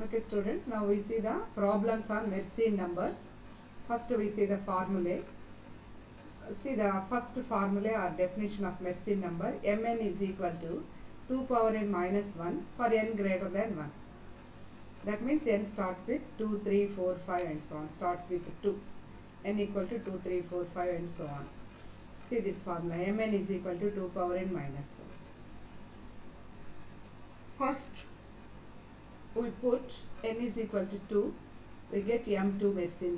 Okay students, now we see the problems on Mersenne numbers. First we see the formulae. See the first formula or definition of Mersenne number. Mn is equal to 2 power n minus 1 for n greater than 1. That means n starts with 2, 3, 4, 5 and so on. Starts with 2. N equal to 2, 3, 4, 5 and so on. See this formula. Mn is equal to 2 power n minus 1. First we put n is equal to 2, we get m2 Mersenne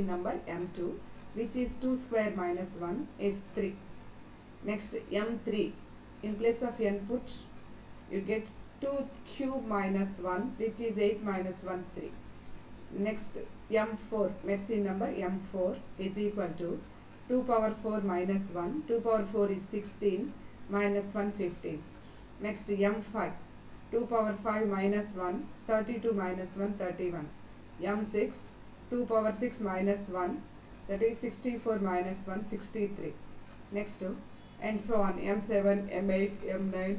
number m2, which is 2 square minus 1 is 3. Next m3, in place of n put, you get 2 cube minus 1, which is 8 minus 1, 3. Next m4, Mersenne number m4 is equal to 2 power 4 minus 1, 2 power 4 is 16, minus 1, 15. Next m5, 2 power 5 minus 1, 32 minus 1, 31. m6, 2 power 6 minus 1, that is 64 minus 1, 63. Next and so on, m7, m8, m9.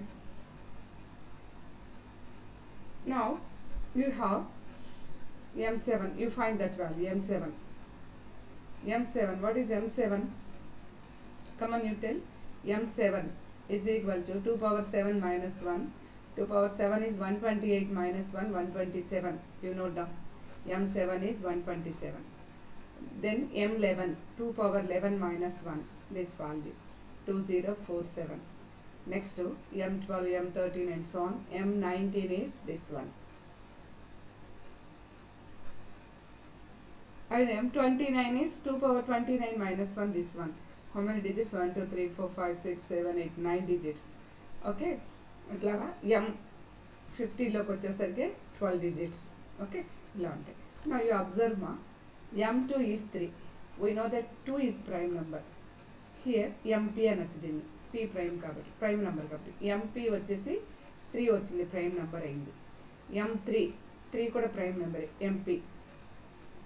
Now you have m7, you find that value, m7. m7, what is m7? Come on, you tell. m7 is equal to 2 power 7 minus 1. 2 power 7 is 128 minus 1, 127. You note down. m7 is 127. Then m11, 2 power 11 minus 1, this value, 2047. Next to m12, m13 and so on. m19 is this one. And m29 is 2 power 29 minus 1, this one. How many digits? 1, 2, 3, 4, 5, 6, 7, 8, 9 digits. Okay. ఇట్లాగా m50లోకి వచ్చేసరికి 12 digits. Okay, ఇలా ఉంటాయి. Now you observe ma, m2 is 3. We know that 2 is prime number. Here mp అని వచ్చింది, p prime కాబట్టి, prime number కాబట్టి. mp వచ్చేసి 3 వచ్చింది, prime number అయింది. m3, 3 కూడా prime number. mp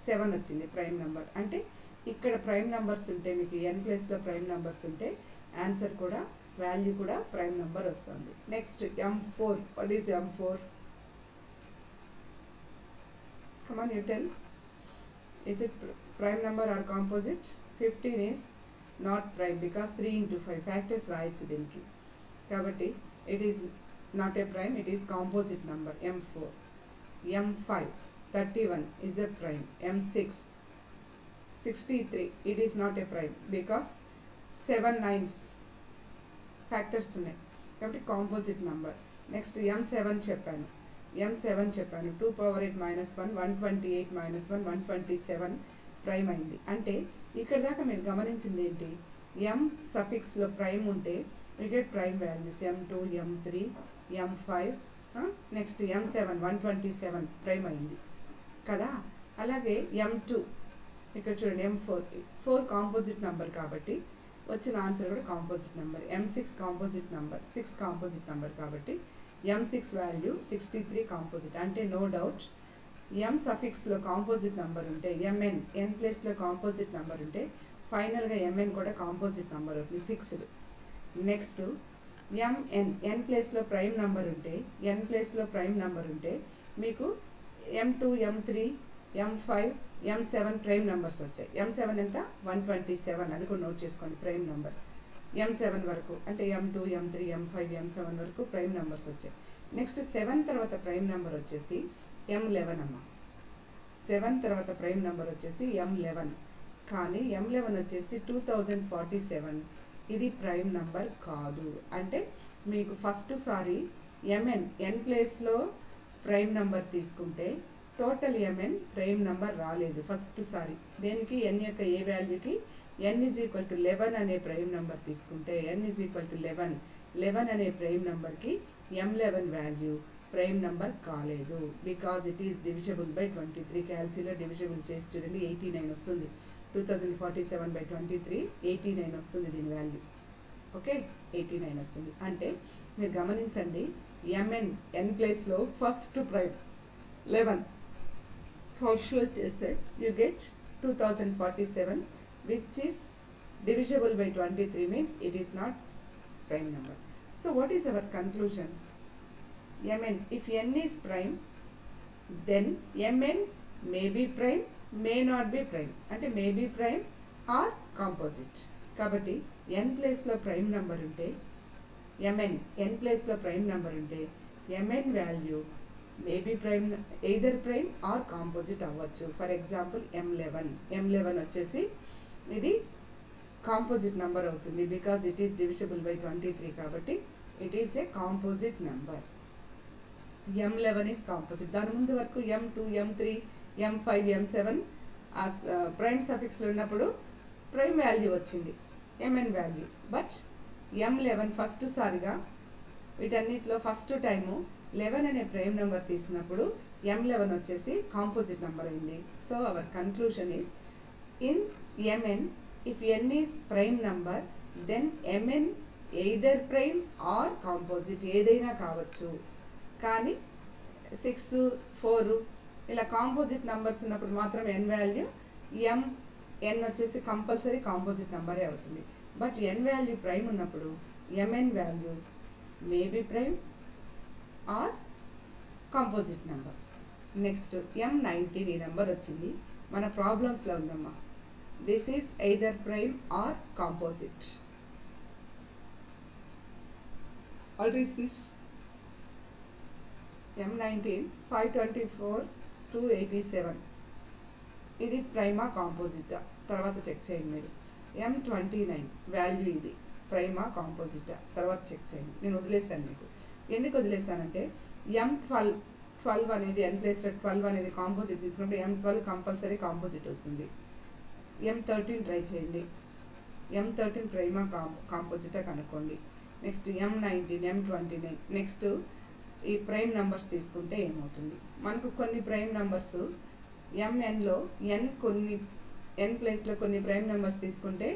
7 వచ్చింది, prime number. అంటే ఇక్కడ prime numbers ఉంటే, మీకు n ప్లేస్లో prime numbers ఉంటే ఆన్సర్ కూడా వాల్యూ కూడా ప్రైమ్ నెంబర్ వస్తుంది. Next m4, what is m4? Come on you tell, is it prime number or composite? 15 is not prime because 3 into 5 factors రాయొచ్చు దీనికి, కాబట్టి it is not a prime, it is composite number m4. m5, 31 is a prime. m6, 63, it is not a prime because 7 9s factors ఉన్నాయి కాబట్టి composite number. Next m7 చెప్పాను, 2 power 8 minus 1, 128 minus 1, 127 prime అయింది. అంటే ఇక్కడ దాకా మీరు గమనించింది ఏంటి? m సఫిక్స్లో ప్రైమ్ ఉంటే you get prime values. m2, m3, m5, next m7, 127 prime అయింది కదా. అలాగే m2 ఇక్కడ చూడండి, m4, 4 కాంపోజిట్ నెంబర్ కాబట్టి వచ్చిన ఆన్సర్ కూడా composite number. m6 composite number, 6 composite number కాబట్టి m6 వాల్యూ 63 కాంపోజిట్. అంటే నో డౌట్ m సఫిక్స్లో కాంపోజిట్ నెంబర్ ఉంటే, mn n ప్లేస్లో కాంపోజిట్ నెంబర్ ఉంటే ఫైనల్గా mn కూడా కాంపోజిట్ నెంబర్ అవుతుంది, ఫిక్స్డ్. నెక్స్ట్ mn n ప్లేస్లో ప్రైమ్ నెంబర్ ఉంటే, n ప్లేస్లో ప్రైమ్ నెంబర్ ఉంటే మీకు m2, m3, m5, m7 prime numbers వచ్చాయి. m7 ఎంత? 127, అది కూడా నోట్ చేసుకోండి, ప్రైమ్ నెంబర్. m7 వరకు అంటే m2, m3, m5, m7 వరకు ప్రైమ్ నెంబర్స్ వచ్చాయి. నెక్స్ట్ 7 తర్వాత ప్రైమ్ నెంబర్ వచ్చేసి m11 అమ్మ. 7 తర్వాత ప్రైమ్ నెంబర్ వచ్చేసి m11, కానీ m11 వచ్చేసి 2047, ఇది ప్రైమ్ నెంబర్ కాదు. అంటే మీకు ఫస్ట్ సారి mn n ప్లేస్లో ప్రైమ్ నెంబర్ తీసుకుంటే టోటల్ mn ప్రైమ్ నెంబర్ రాలేదు ఫస్ట్ సారి. దేనికి? n యొక్క ఏ వాల్యూకి? n ఈజ్ ఈక్వల్ టు 11 అనే ప్రైమ్ నెంబర్ తీసుకుంటే, n ఈజ్ ఈక్వల్ టు 11 అనే ప్రైమ్ నెంబర్కి m11 వాల్యూ ప్రైమ్ నెంబర్ కాలేదు. Because it is divisible by 23. క్యాల్సీలో డివిజబుల్ చేసి చూడండి, 89 వస్తుంది. 2047/23 89 వస్తుంది దీని వాల్యూ. ఓకే, 89 వస్తుంది. అంటే మీరు గమనించండి, mn n ప్లేస్లో ఫస్ట్ ప్రైమ్ 11 ఫార్షువల్ చేస్తే you get 2047, which is divisible by 23, means it is not prime number. So what is our conclusion? Mn, if n is prime, then mn may be prime, may not be prime. అంటే may be prime or composite. కాబట్టి n ప్లేస్లో prime number ఉంటే mn n ప్లేస్లో prime number ఉంటే mn value may be prime, either prime or composite అవ్వచ్చు. For example m11 వచ్చేసి ఇది composite number అవుతుంది because it is divisible by 23 కాబట్టి it is a composite number. m11 is composite. దాని ముందు వరకు m2 m3 m5 m7 prime సఫిక్స్లో ఉన్నప్పుడు prime value వచ్చింది mn value. But m11 first సారిగా వీటన్నిటిలో ఫస్ట్ టైము 11 అనే ప్రైమ్ నెంబర్ తీసినప్పుడు m11 వచ్చేసి కాంపోజిట్ నెంబర్ అయింది. So our conclusion is in mn if n is prime number then mn either prime or composite, ఏదైనా కావచ్చు. కానీ 6 4 ఇలా కాంపోజిట్ నెంబర్స్ ఉన్నప్పుడు మాత్రం n వాల్యూ n వచ్చేసి కంపల్సరీ కాంపోజిట్ నెంబరే అవుతుంది. బట్ n వాల్యూ ప్రైమ్ ఉన్నప్పుడు mn value may be prime or composite number. Next m19 ఈ నెంబర్ వచ్చింది మన ప్రాబ్లమ్స్లో ఉందమ్మా. This is either prime or composite. What is this? m19 524 287 ఇది ప్రైమా కాంపోజిటా తర్వాత చెక్ చేయండి మీరు. m29 వాల్యూ ఇది ప్రైమా కాంపోజిటా తర్వాత చెక్ చేయండి. నేను వదిలేసాను మీకు. ఎందుకు వదిలేసానంటే m12 అనేది n ప్లేస్లో 12 అనేది కాంపోజిట్ తీసుకున్నప్పుడు m12 కంపల్సరీ కాంపోజిట్ వస్తుంది. m13 ట్రై చేయండి. m13 ప్రైమా కాంపోజిటా కనుక్కోండి. Next m19 m29. నెక్స్ట్ ఈ ప్రైమ్ నెంబర్స్ తీసుకుంటే ఏమవుతుంది? మనకు కొన్ని ప్రైమ్ నెంబర్స్ mnలో కొన్ని n ప్లేస్లో కొన్ని ప్రైమ్ నెంబర్స్ తీసుకుంటే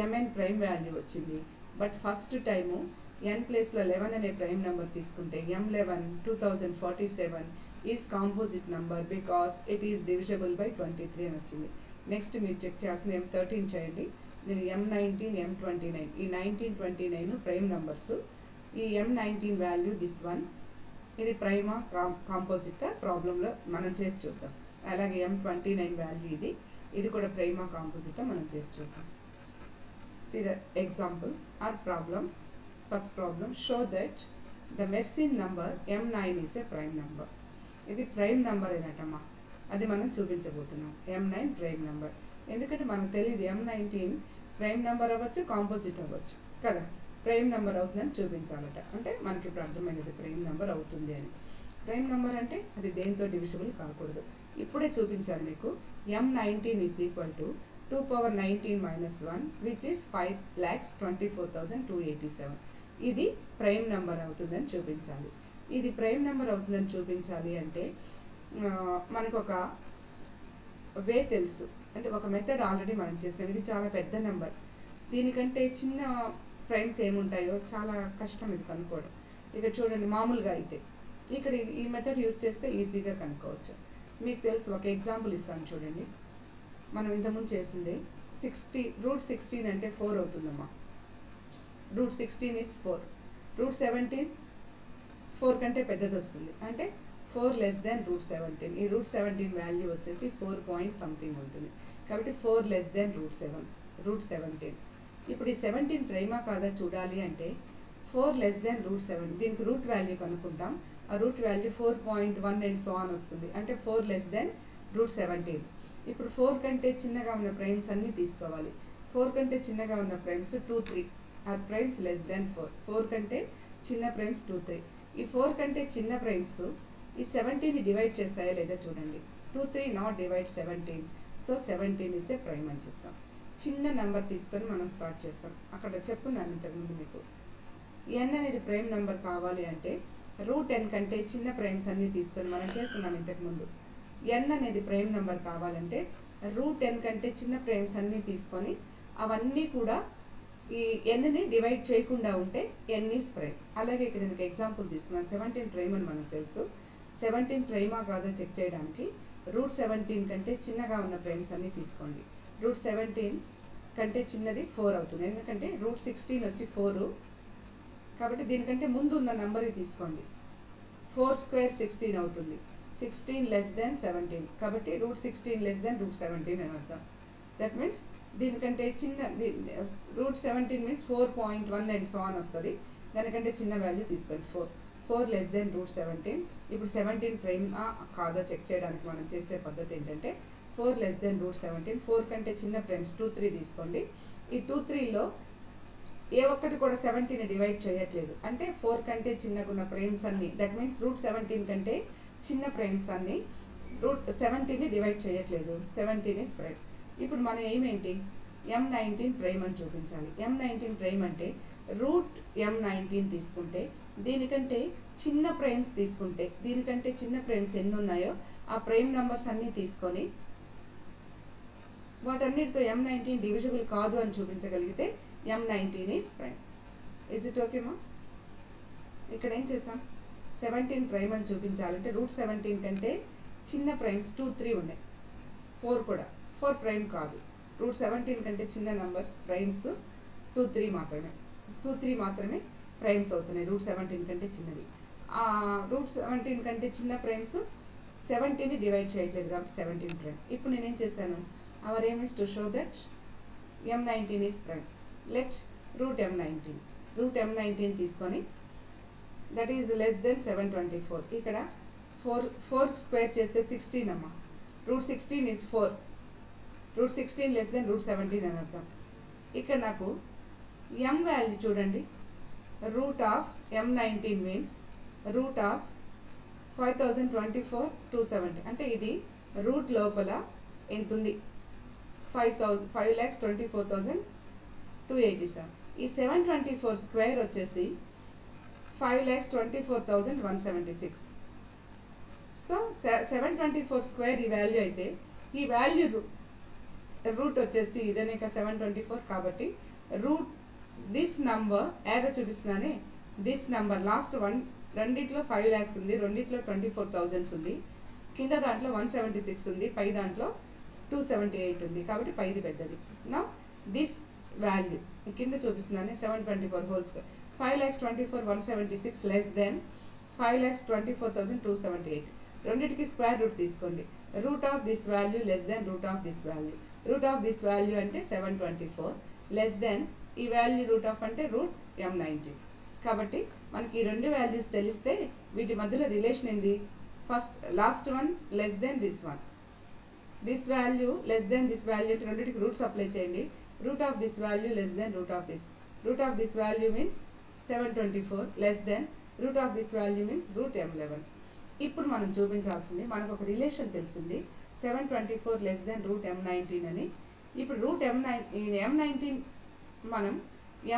mn ప్రైమ్ వాల్యూ వచ్చింది. బట్ ఫస్ట్ టైము n ప్లేస్లో 11 అనే ప్రైమ్ నెంబర్ తీసుకుంటే m11 2047 is composite number because it is divisible by 23 అని వచ్చింది. నెక్స్ట్ మీరు చెక్ చేయాల్సిన m13 చేయండి. నేను m19 m29 ఈ 19 29 ప్రైమ్ నెంబర్స్. ఈ m19 వాల్యూ దిస్ వన్ ఇది ప్రైమా కాంపోజిటా ప్రాబ్లంలో మనం చేసి చూద్దాం. అలాగే m29 వాల్యూ ఇది కూడా ప్రైమా కాంపోజిటా మనం చేసి చూద్దాం. See the example or problems. First problem, show that the missing number m9 is a prime number. ఇది ప్రైమ్ నెంబర్ ఏనటమ్మా, అది మనం చూపించబోతున్నాం. m9 prime number. ఎందుకంటే మనకు తెలియదు m19 ప్రైమ్ నెంబర్ అవ్వచ్చు కాంపోజిట్ అవ్వచ్చు కదా. ప్రైమ్ నెంబర్ అవుతుందని చూపించాలట. అంటే మనకి ఇప్పుడు అర్థమైనది ప్రైమ్ నెంబర్ అవుతుంది అని. ప్రైమ్ నెంబర్ అంటే అది దేంతో డివిజిబుల్ కాకూడదు. ఇప్పుడే చూపించాను మీకు. m19 is equal to 2 power 19 minus 1 which is 5,24,287. ఇది ప్రైమ్ నెంబర్ అవుతుందని చూపించాలి. ఇది ప్రైమ్ నెంబర్ అవుతుందని చూపించాలి అంటే మనకు ఒక వే తెలుసు. అంటే ఒక మెథడ్ ఆల్రెడీ మనం చేసాం. ఇది చాలా పెద్ద నెంబర్. దీనికంటే చిన్న ప్రైమ్స్ ఏముంటాయో చాలా కష్టం ఇది కనుక్కోవడం. ఇక్కడ చూడండి, మామూలుగా అయితే ఇక్కడ ఈ మెథడ్ యూజ్ చేస్తే ఈజీగా కనుక్కోవచ్చు. మీకు తెలుసు, ఒక ఎగ్జాంపుల్ ఇస్తాను చూడండి. మనం ఇంతకుముందు చేసింది √16 అంటే 4 అవుతుందమ్మా. √16 ఈజ్ 4. √17 4 కంటే పెద్దది వస్తుంది. అంటే 4 లెస్ దాన్ √17. ఈ √17 వాల్యూ వచ్చేసి 4 పాయింట్ సంథింగ్ ఉంటుంది. కాబట్టి 4 లెస్ దాన్ √17. ఇప్పుడు ఈ 17 ప్రైమా కాదా చూడాలి అంటే 4 లెస్ దాన్ √17. దీనికి రూట్ వాల్యూ కనుక్కుంటాం. ఆ root value 4.1 and so on వస్తుంది. అంటే 4 లెస్ దాన్ √17. ఇప్పుడు 4 కంటే చిన్నగా ఉన్న ప్రైమ్స్ అన్నీ తీసుకోవాలి. 4 కంటే చిన్నగా ఉన్న primes 2 3 are primes less than 4. 4 కంటే చిన్న ప్రైమ్స్ 2 3. ఈ 4 కంటే చిన్న ప్రైమ్స్ ఈ 17ని డివైడ్ చేస్తాయా లేదా చూడండి. 2 3 not divide 17. So 17 is a prime అని చెప్తాం. చిన్న నెంబర్ తీసుకొని మనం స్టార్ట్ చేస్తాం. అక్కడ చెప్పున్నాను ఇంతకుముందు మీకు. n అనేది ప్రైమ్ నెంబర్ కావాలి అంటే √n కంటే చిన్న ప్రైమ్స్ అన్నీ తీసుకొని మనం చేస్తున్నాం ఇంతకుముందు. n అనేది ప్రైమ్ నెంబర్ కావాలంటే √n కంటే చిన్న ప్రైమ్స్ అన్నీ తీసుకొని అవన్నీ కూడా ఈ nని డివైడ్ చేయకుండా ఉంటే n ఈజ్ ప్రైమ్. అలాగే ఇక్కడ నేను ఎగ్జాంపుల్ తీసుకున్నాను. 17 ప్రైమ్ అని మనకు తెలుసు. 17 ప్రైమా కాదో చెక్ చేయడానికి √17 కంటే చిన్నగా ఉన్న ప్రైమ్స్ అన్నీ తీసుకోండి. √17 కంటే చిన్నది 4 అవుతుంది. ఎందుకంటే √16 వచ్చి 4 కాబట్టి దీనికంటే ముందు ఉన్న నెంబర్ తీసుకోండి. 4 స్క్వేర్ 16 అవుతుంది. 16 less than 17 కాబట్టి రూట్ 16 less than రూట్ 17 అని అర్థం. దట్ మీన్స్ దీనికంటే చిన్న root 17 means 4.1 and so on వస్తుంది. దానికంటే చిన్న వాల్యూ తీసుకోండి 4 లెస్ దెన్ రూట్ 17. ఇప్పుడు 17 ప్రైమ్ కాదా చెక్ చేయడానికి మనం చేసే పద్ధతి ఏంటంటే 4 లెస్ దెన్ రూట్ 17, 4 కంటే చిన్న ప్రైమ్స్ 2, 3 తీసుకోండి. ఈ 2, 3లో ఏ ఒక్కటి కూడా 17ని డివైడ్ చేయట్లేదు, అంటే 4 కంటే చిన్నగున్న ప్రైమ్స్ అన్ని, దట్ మీన్స్ రూట్ 17 కంటే చిన్న ప్రైమ్స్ అన్ని రూట్ 17ని డివైడ్ చేయట్లేదు. 17 ఇస్ ప్రైమ్. ఇప్పుడు మన ఎయిమ్ ఏంటి? M19 ప్రైమ్ అని చూపించాలి. M19 ప్రైమ్ అంటే రూట్ M19 తీసుకుంటే దీనికంటే చిన్న ప్రైమ్స్ తీసుకుంటే, దీనికంటే చిన్న ప్రైమ్స్ ఎన్ని ఉన్నాయో ఆ ప్రైమ్ నెంబర్స్ అన్నీ తీసుకొని వాటన్నిటితో M19 డివిజిబుల్ కాదు అని చూపించగలిగితే M19 is prime. Is it ఓకేమా? ఇక్కడ ఏం చేసాం? 17 ప్రైమ్ అని చూపించాలంటే రూట్ 17 కంటే చిన్న ప్రైమ్స్ 2, 3 ఉన్నాయి. 4 కూడా 4 ప్రైమ్ కాదు. రూట్ 17 కంటే చిన్న నెంబర్స్ ప్రైమ్స్ 2, 3 మాత్రమే. 2, 3 మాత్రమే ప్రైమ్స్ అవుతున్నాయి రూట్ 17 కంటే చిన్నవి. రూట్ 17 కంటే చిన్న ప్రైమ్స్ 17ని డివైడ్ చేయట్లేదు కాబట్టి 17 ప్రైమ్. ఇప్పుడు నేనేం చేశాను? Our aim is to show that M19 is prime. Let root M19 తీసుకొని దట్ ఈజ్ లెస్ దెన్ 724. ఇక్కడ 4 స్క్వేర్ చేస్తే 16 అమ్మా. Root 16 is 4. Root 16 less than root 17 అని అర్థం. ఇక్కడ నాకు M వాల్యూ చూడండి. Root of M19 means root of 5024,270. అంటే ఇది రూట్ లోపల ఎంత ఉంది? 5,24,287. ఈ 724 స్క్వేర్ వచ్చేసి 5,24,176. సో 724 స్క్వేర్ ఈ వాల్యూ అయితే ఈ వాల్యూ రూట్ వచ్చేసి ఇదనే 724 కాబట్టి రూట్ దిస్ నంబర్ ఏరో చూపిస్తున్నానే, దిస్ నంబర్ లాస్ట్ వన్ రెండిట్లో 5 lakhs ఉంది, రెండిట్లో 24,000 ఉంది, కింద దాంట్లో 176 ఉంది, పై దాంట్లో 278 ఉంది కాబట్టి పైది పెద్దది. నా దిస్ వాల్యూ కింద చూపిస్తున్నానే 724 హోల్ స్క్వేర్ 5,24,176 లెస్ దెన్ 5,24,278. రెండింటికి స్క్వేర్ రూట్ తీసుకోండి. Route of this value less than route of this value. Route of this value అంటే 724 లెస్ దెన్ ఈ వాల్యూ రూట్ ఆఫ్ అంటే రూట్ M19. కాబట్టి మనకి ఈ రెండు వాల్యూస్ తెలిస్తే వీటి మధ్యలో రిలేషన్ ఏంది? First last one less than this one, this value less than this value అంటే రెండింటికి రూట్స్ అప్లై చేయండి. Route of this value less than route of this. Route of this value means 724 less than route of this value means route M11. ఇప్పుడు మనం చూపించాల్సింది, మనకు ఒక relation తెలిసింది 724 less than route M19 అని. ఇప్పుడు రూట్ M19 మనం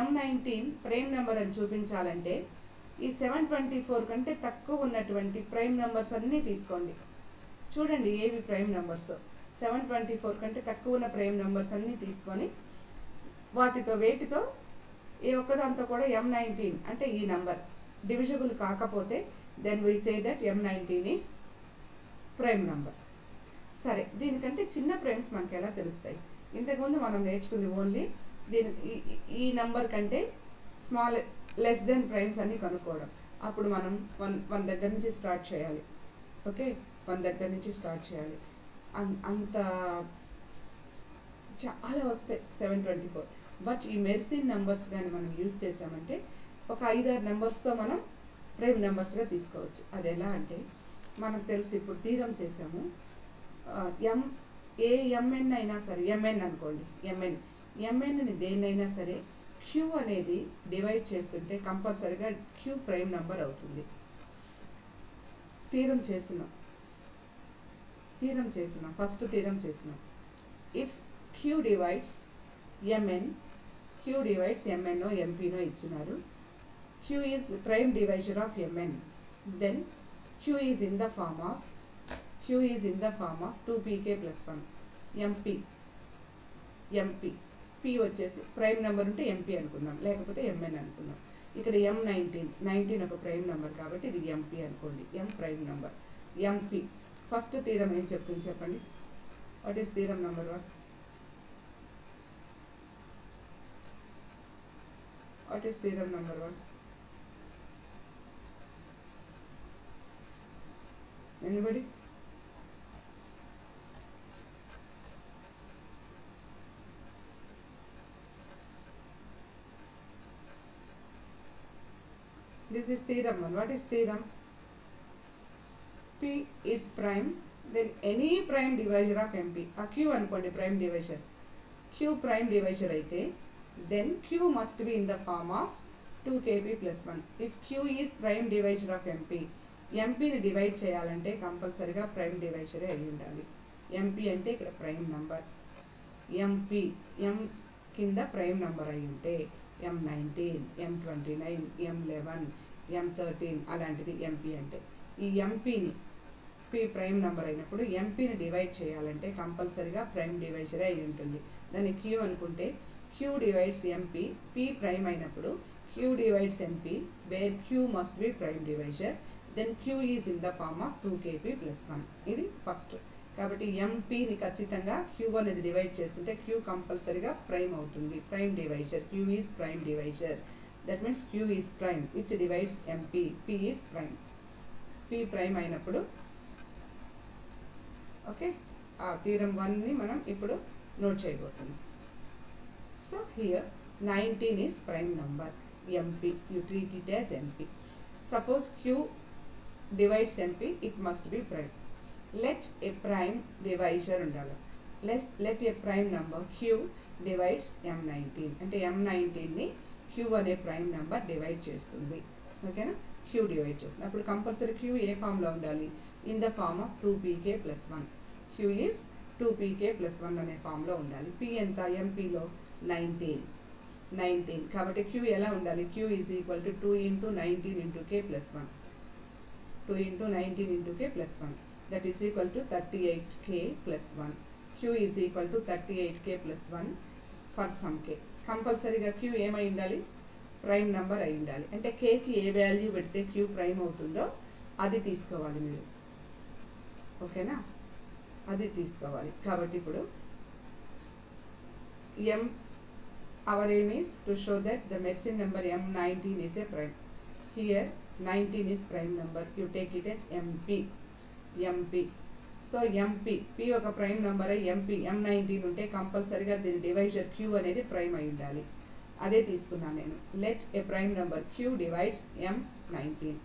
M19 prime number అని చూపించాలంటే ఈ 724 కంటే తక్కువ ఉన్నటువంటి ప్రైమ్ నెంబర్స్ అన్నీ తీసుకోండి. చూడండి ఏవి ప్రైమ్ నెంబర్స్. 724 కంటే తక్కువ ఉన్న ప్రైమ్ నెంబర్స్ అన్నీ తీసుకొని వాటితో వేటితో ఏ ఒక్కదాంతో కూడా M19 అంటే ఈ నెంబర్ డివిజిబుల్ కాకపోతే then we say that M19 is prime number. సరే, దీనికంటే చిన్న ప్రైమ్స్ మనకి ఎలా తెలుస్తాయి? ఇంతకుముందు మనం నేర్చుకుంది ఓన్లీ ఈ నెంబర్ కంటే స్మాల్ లెస్ దెన్ ప్రైమ్స్ అన్ని కనుక్కోవడం. అప్పుడు మనం వన్ దగ్గర నుంచి స్టార్ట్ చేయాలి. ఓకే, 1 దగ్గర నుంచి స్టార్ట్ చేయాలి. అంత చాలా వస్తాయి 724. బట్ ఈ మెర్సిన్ నెంబర్స్ కానీ మనం యూజ్ చేసామంటే ఒక 5-6 నెంబర్స్తో మనం ప్రైమ్ నెంబర్స్గా తీసుకోవచ్చు. అది ఎలా అంటే మనకు తెలిసి ఇప్పుడు థీరం చేసాము. MN అయినా సరే, MN అనుకోండి, MNని దేన్నైనా సరే Q అనేది డివైడ్ చేస్తుంటే కంపల్సరీగా Q ప్రైమ్ నెంబర్ అవుతుంది. థీరం చేస్తున్నాం ఫస్ట్ థీరం చేసినాం. ఇఫ్ Q డివైడ్స్ MNఓ MPనో ఇచ్చినారు. Q is prime divisor of MN, then Q is in the form of 2pk + 1 MP. P వచ్చేసి ప్రైమ్ నెంబర్ ఉంటే MP అనుకుందాం, లేకపోతే MN అనుకుందాం. ఇక్కడ M19 ఒక ప్రైమ్ నెంబర్ కాబట్టి ఇది MP అనుకోండి. M prime number MP. First theorem ఏం చెప్తుంది చెప్పండి? What is theorem number 1? What is theorem number 1? Anybody? This is theorem 1. What is theorem? P is prime, then any prime divisor of MP. A Q అనుకోండి prime divisor. Q prime divisor అయితే then Q must be in the form of 2kp plus 1. If Q is prime divisor of MP, ఎంపీని divide చేయాలంటే కంపల్సరిగా prime డివైజరే అయి ఉండాలి. MP అంటే ఇక్కడ prime number. MP ఎం కింద ప్రైమ్ నంబర్ అయి ఉంటే M19, M29, M11, M13 అలాంటిది ఎంపీ అంటే. ఈ ఎంపీని పీ ప్రైమ్ నెంబర్ అయినప్పుడు ఎంపీని డివైడ్ చేయాలంటే కంపల్సరిగా ప్రైమ్ డివైజరే అయి ఉంటుంది. దాన్ని క్యూ అనుకుంటే Q divides MP, P prime అయినప్పుడు Q divides MP, where Q must be prime divisor, then Q is in the form of 2kp plus 1. ఇది ఫస్ట్. కాబట్టి ఎంపీని ఖచ్చితంగా క్యూ అనేది డివైడ్ చేస్తుంటే క్యూ కంపల్సరిగా ప్రైమ్ అవుతుంది. Prime divisor, Q is prime divisor. That means Q is prime which divides MP, P is prime. P prime అయినప్పుడు okay, ఆ థీరం 1ని మనం ఇప్పుడు నోట్ చేయబోతున్నాం. So here 19 is prime number, MP. You treat it as MP. Suppose Q divides MP, it must be prime. Let a prime divisor ఉండాలి. Let a prime number Q divides M19. అంటే M19ని Q అనే prime number divide చేస్తుంది. ఓకేనా? Q divide చేస్తుంది. అప్పుడు compulsory Q ఏ ఫామ్లో ఉండాలి? In the form of 2pk plus 1. Q is 2pk plus 1 అనే ఫామ్లో ఉండాలి. P ఎంత? MPలో 19. కాబట్టి Q ఎలా ఉండాలి? Q is equal to 2 into 19 into k plus 1. 2 into 19 into k plus 1, that is equal to 38k plus 1. Q is equal to 38k plus 1 for some k. కంపల్సరీగా Q ఏమై ఉండాలి? ప్రైమ్ నెంబర్ అయి ఉండాలి. అంటే కేకి ఏ value పెడితే Q prime అవుతుందో అది తీసుకోవాలి మీరు. ఓకేనా? అది తీసుకోవాలి. కాబట్టి ఇప్పుడు our aim is to show that the machine number M19 is a prime. Here 19 is prime number. You take it as MP. So MP, P ఒక ప్రైమ్ నెంబర్ అయి MP M19 ఉంటే కంపల్సరీగా దీని డివైజర్ Q అనేది prime అయి ఉండాలి. అదే తీసుకున్నాను నేను. Let a prime number Q divides M19.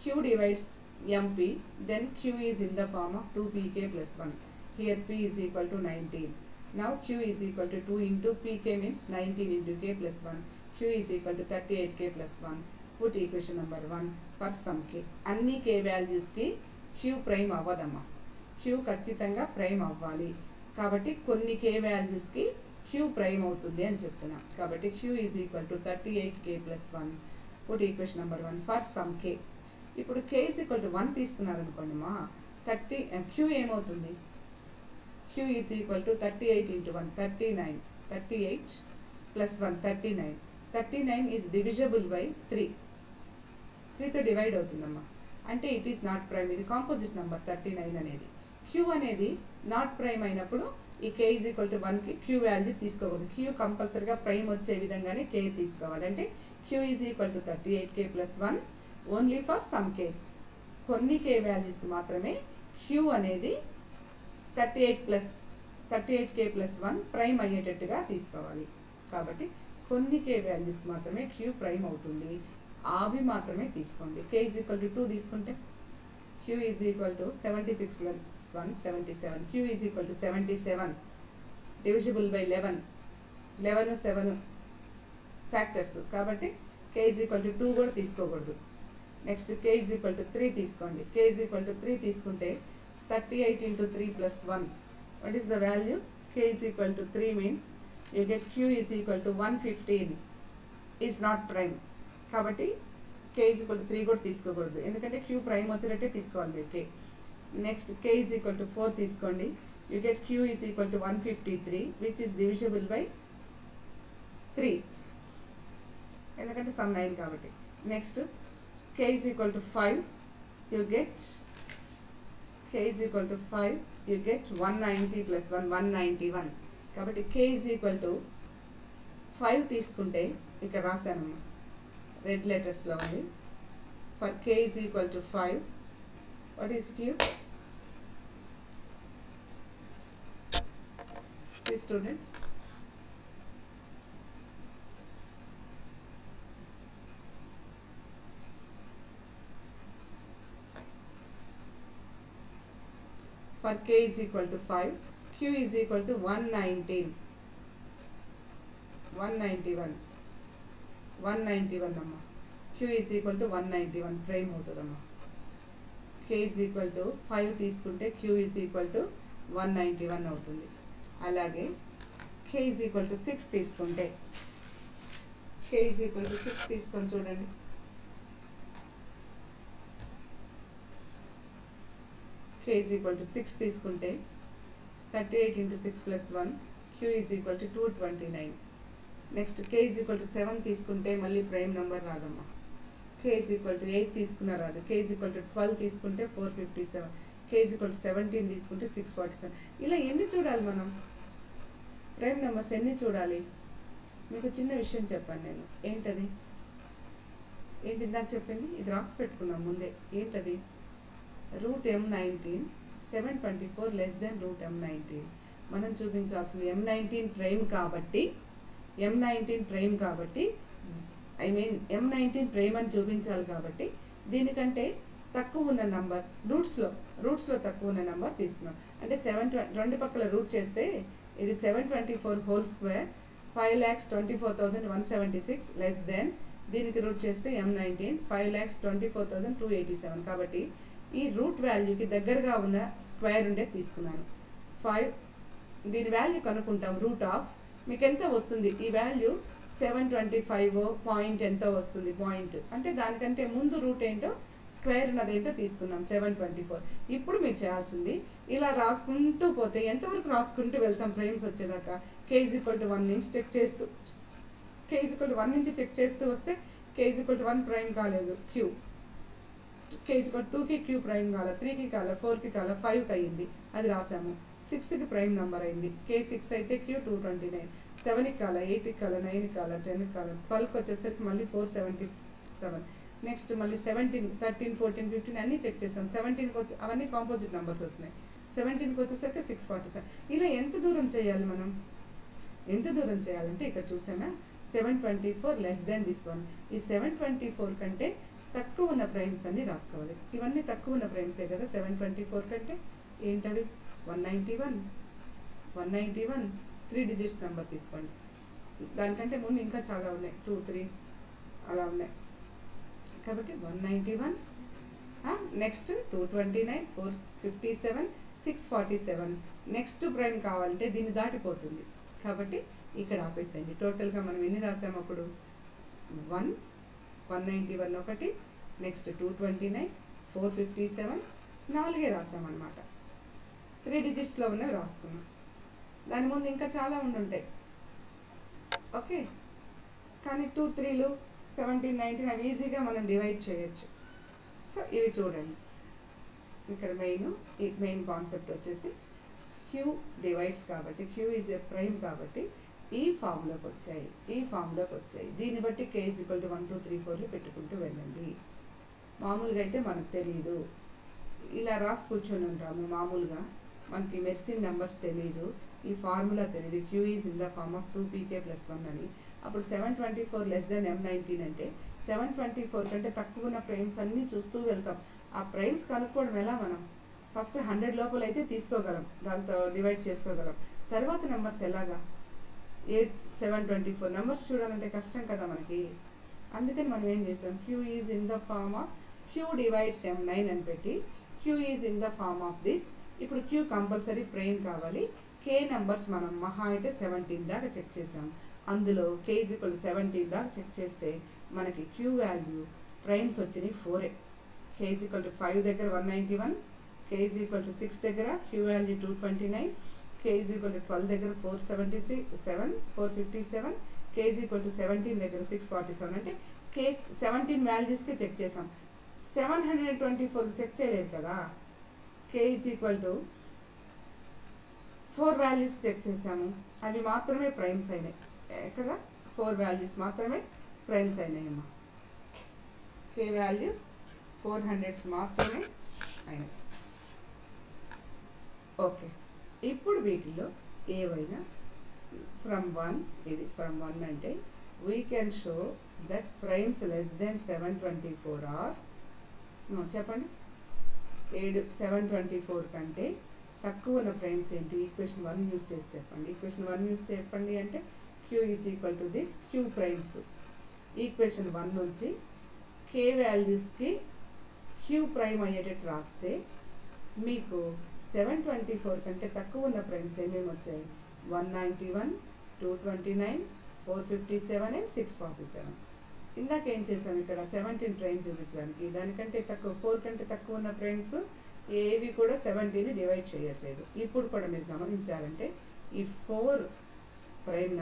Q divides MP, then Q is in the form of 2pk plus 1. Here P is equal to 19. Now Q is equal to 2 into pk means 19 into k plus 1. Q is equal to 38k plus 1. Put equation number 1 for some k. అన్ని k వాల్యూస్కి Q prime అవ్వదమ్మా. Q ఖచ్చితంగా prime అవ్వాలి. కాబట్టి కొన్ని k వాల్యూస్కి Q prime అవుతుంది అని చెప్తున్నా. కాబట్టి Q is equal to 38k plus 1. Put equation number 1 for some k. ఇప్పుడు k ఈజ్ ఈక్వల్ టు 1 తీసుకున్నారనుకోండి మా, Q ఏమవుతుంది? Q is equal to 38 into 1, 39. 38 plus 1, 39. 39 is divisible by 3. 3తో డివైడ్ అవుతుందమ్మా. అంటే ఇట్ ఈస్ నాట్ ప్రైమ్. ఇది composite number 39 అనేది. Q అనేది నాట్ ప్రైమ్ అయినప్పుడు ఈ k ఈజ్ ఈక్వల్ టు 1కి Q వాల్యూ తీసుకోకూడదు. Q కంపల్సరీగా ప్రైమ్ వచ్చే విధంగానే k తీసుకోవాలి. అంటే Q is equal to 38k plus 1 only for some case. కొన్ని k వాల్యూస్కి మాత్రమే Q అనేది 38k plus 1 ప్రైమ్ అయ్యేటట్టుగా తీసుకోవాలి. కాబట్టి కొన్ని k వాల్యూస్కి మాత్రమే Q ప్రైమ్ అవుతుంది. అవి మాత్రమే తీసుకోండి. k ఈజ్ ఈక్వల్ టు 2 తీసుకుంటే Q is equal to 76 plus 1, 77. Q is equal to 77 divisible by 11. 11, 7 factors. కాబట్టి k ఈజ్ ఈక్వల్ టు 2 కూడా తీసుకోకూడదు. Next k is equal to 3 తీసుకోండి. k ఈజ్ ఈక్వల్ టు 3 తీసుకుంటే 38 into 3 plus 1. What is the value? K is equal to 3 means you get Q is equal to 115 is not prime. కాబట్టి K is equal to 3 కూడా తీసుకోకూడదు. ఎందుకంటే Q prime వచ్చినట్టే తీసుకోవాలి మీరు K. Next K is equal to 4 తీసుకోండి. You get Q is equal to 153 which is divisible by 3. ఎందుకంటే some 9 కాబట్టి. Next K is equal to 5. You get K is equal to 5. You get 190 plus 1, 191. కాబట్టి K is equal to 5 తీసుకుంటే ఇక్కడ రాశాను red లెటర్స్లో ఉంది. For K is equal to 5. What is Q? See students, for k is equal to 5, q is equal to 119, 191 అమ్మా. q is equal to 191 prime అవుతుందమ్మా. k is equal to 5 తీసుకుంటే q is equal to 191 అవుతుంది. అలాగే k is equal to 6 తీసుకుంటే k is equal to 6 తీసుకొని చూడండి. k is equal to 6 తీసుకుంటే 38 into 6 plus 1, q is equal to 229. Next k is equal to 7 తీసుకుంటే మళ్ళీ prime number రాదమ్మా. k is equal to 8 తీసుకున్నా రాదు. k is equal to 12 తీసుకుంటే 457. k is equal to 17 తీసుకుంటే 647. ఇలా ఎన్ని చూడాలి మనం? ప్రైమ్ నెంబర్స్ ఎన్ని చూడాలి? మీకు చిన్న విషయం చెప్పాను నేను. ఏంటి ఇందాక చెప్పింది? ఇది రాసి పెట్టుకున్నాం ముందే. ఏంటది? √m19 724 less than √m19. మనం చూపించాల్సింది m19 ప్రైమ్ కాబట్టి, m19 ప్రైమ్ కాబట్టి, m19 ప్రైమ్ అని చూపించాలి కాబట్టి దీనికంటే తక్కువ ఉన్న నంబర్ రూట్స్లో తక్కువ ఉన్న నంబర్ తీసుకున్నాం. అంటే 2 పక్కల రూట్ చేస్తే ఇది 724 హోల్ స్క్వేర్ 5,24,176 లెస్ దెన్ దీనికి రూట్ చేస్తే m19 5,24,287. కాబట్టి ఈ రూట్ వాల్యూకి దగ్గరగా ఉన్న స్క్వేర్ ఉండే తీసుకున్నాను. 5 దీని వాల్యూ కనుక్కుంటాం. రూట్ ఆఫ్ మీకు ఎంత వస్తుంది? ఈ వాల్యూ 725 పాయింట్ ఎంత వస్తుంది? పాయింట్ అంటే దానికంటే ముందు రూట్ ఏంటో స్క్వేర్ ఉన్నదేంటో తీసుకున్నాం 724. ఇప్పుడు మీరు చేయాల్సింది ఇలా రాసుకుంటూ పోతే ఎంతవరకు రాసుకుంటూ వెళ్తాం ప్రైమ్స్ వచ్చేదాకా? k is equal to 1 నుంచి చెక్ చేస్తూ వస్తే k is equal to 1 prime కాలేదు. q k is equal to 2కి q ప్రైమ్ కాల, 3కి కాల, 4కి కాల, 5కి అయ్యింది, అది రాసాము. 6కి ప్రైమ్ నెంబర్ అయింది. k 6 అయితే q 229. 7కి కాల, 8కి కాల, 9కి కాల, 10కి కాల, 12కి వచ్చేసరికి మళ్ళీ 477. నెక్స్ట్ మళ్ళీ 17, 13, 14, 15 అన్నీ చెక్ చేసాం. 17కి వచ్చి అవన్నీ కాంపోజిట్ నెంబర్స్ వస్తున్నాయి. 17కి వచ్చేసరికి 647. ఇలా ఎంత దూరం చేయాలి మనం? ఎంత దూరం చేయాలంటే ఇక్కడ చూసామా 724 లెస్ దెన్ దిస్ వన్. ఈ 724 కంటే తక్కువ ఉన్న ప్రైమ్స్ అన్ని రాసుకోవాలి. ఇవన్నీ తక్కువ ఉన్న ప్రైమ్సే కదా 724 కంటే. ఏంటవి? 191 3 డిజిట్స్ నెంబర్ తీసుకోండి. దానికంటే ముందు ఇంకా చాలా ఉన్నాయి, 2, 3 అలా ఉన్నాయి. కాబట్టి 191, నెక్స్ట్ 229, 457, 647. నెక్స్ట్ ప్రైమ్ కావాలంటే దీన్ని దాటిపోతుంది కాబట్టి ఇక్కడ ఆపేసేయండి. టోటల్గా మనం ఎన్ని రాసాము అప్పుడు? 191 ఒకటి, నెక్స్ట్ 229, 457, 4 రాసామన్నమాట. 3 డిజిట్స్లో ఉన్నవి రాసుకున్నాం. దాని ముందు ఇంకా చాలా ఉండుంటాయి. ఓకే, కానీ 2, 3, 17, 19 అవి ఈజీగా మనం డివైడ్ చేయొచ్చు. సో ఇవి చూడండి. ఇక్కడ మెయిన్ కాన్సెప్ట్ వచ్చేసి q డివైడ్స్ కాబట్టి, q ఈజ్ ఏ ప్రైమ్ కాబట్టి ఈ ఫామ్లోకి వచ్చాయి. దీన్ని బట్టి k is equal to 1, 2, 3, 4 పెట్టుకుంటూ వెళ్ళండి. మామూలుగా అయితే మనకు తెలియదు, ఇలా రాసి కూర్చొని ఉంటాము. మామూలుగా మనకి మెర్సిన్ నెంబర్స్ తెలియదు, ఈ ఫార్ములా తెలియదు. q is in the form of 2pk + 1 అని. అప్పుడు 724 లెస్ దెన్ m19 అంటే 724 కంటే తక్కువ ఉన్న ప్రైమ్స్ అన్నీ చూస్తూ వెళ్తాం. ఆ ప్రైమ్స్ కనుక్కోవడం ఎలా? మనం ఫస్ట్ 100 లోపల అయితే తీసుకోగలం, దాంతో డివైడ్ చేసుకోగలం. తర్వాత నెంబర్స్ ఎలాగా? 8, 724 నెంబర్స్ చూడాలంటే కష్టం కదా మనకి. అందుకని మనం ఏం చేసాం? q is in the form of q divides m9 అని పెట్టి q is in the form of this. ఇప్పుడు q కంపల్సరీ ప్రైమ్ కావాలి. k నెంబర్స్ మనం మహా అయితే 17 దాకా చెక్ చేసాం. అందులో k is equal to 17 దాకా చెక్ చేస్తే మనకి q వాల్యూ ప్రైమ్స్ వచ్చినాయి 4. k is equal to 5 దగ్గర 191, k is equal to 6 దగ్గర q value 229, k is equal to 12 దగ్గర 457, k is equal to 17 దగ్గర 647. అంటే k 17 వాల్యూస్కి చెక్ చేసాం, 724 చెక్ చేయలేదు కదా. k is equal to 4 values check చేసాము, అవి మాత్రమే ప్రైమ్స్ అయినాయి కదా. 4 వాల్యూస్ మాత్రమే ప్రైమ్స్ అయినాయమ్మా. k వాల్యూస్ 400 మాత్రమే అయినాయి. ఓకే, ఇప్పుడు వీటిలో ఏవైనా ఫ్రమ్ 1 ఇది ఫ్రమ్ 1 అంటే we can show that primes less than 724 are చెప్పండి 724 కంటే తక్కువ ఉన్న ప్రైమ్స్ ఏంటి? ఈక్వేషన్ 1 యూజ్ చేసి చెప్పండి. ఈక్వేషన్ 1 యూజ్ చెప్పండి అంటే Q is equal to this Q primes. Equation 1 నుంచి కే వాల్యూస్కి క్యూ ప్రైమ్ అయ్యేటట్టు రాస్తే మీకు 724 కంటే తక్కువ ఉన్న ప్రైమ్స్ ఏమేమి వచ్చాయి? 191, 229, 457 అండ్ 647. ఇందాక ఏం చేసాం ఇక్కడ 17 ప్రైమ్ చూపించడానికి. దానికంటే తక్కువ 4 కంటే తక్కువ ఉన్న ప్రైమ్స్ ఏవి కూడా 17ని డివైడ్ చేయట్లేదు. ఇప్పుడు కూడా మీరు గమనించాలంటే ఈ 4 ప్రైమ్